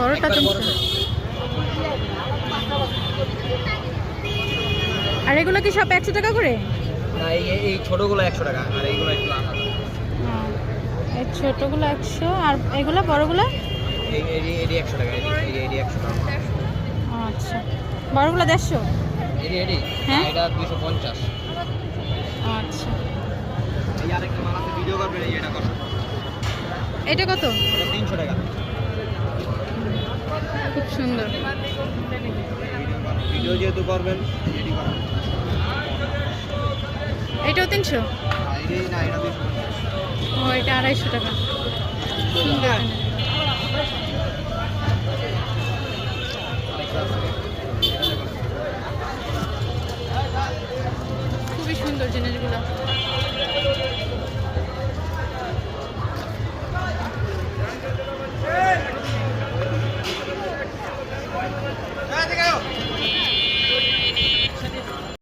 বড়টা 300। আর এগুলো কি সব 100 টাকা করে? না, এই ছোটগুলো 100 টাকা, আর এইগুলো একটু আলাদা। এই ছোটগুলো 100, আর এগুলো বড়গুলো? এডি 100 টাকা, এডি 100 টাকা। আচ্ছা, বড়গুলো 150? এডি হ্যাঁ, এটা 250। আচ্ছা। এই আরেকটা মাল আছে, ভিডিও করবেন, এই এটা কত? এটা কত? এটা 300 টাকা। খুব সুন্দর। ভিডিও যেহেতু করবেন, এডি করবেন। এটাও 300? এডি না, এটা 250। ও, এটা 250 টাকা। সুন্দর। খুবই সুন্দর জিনিসগুলো।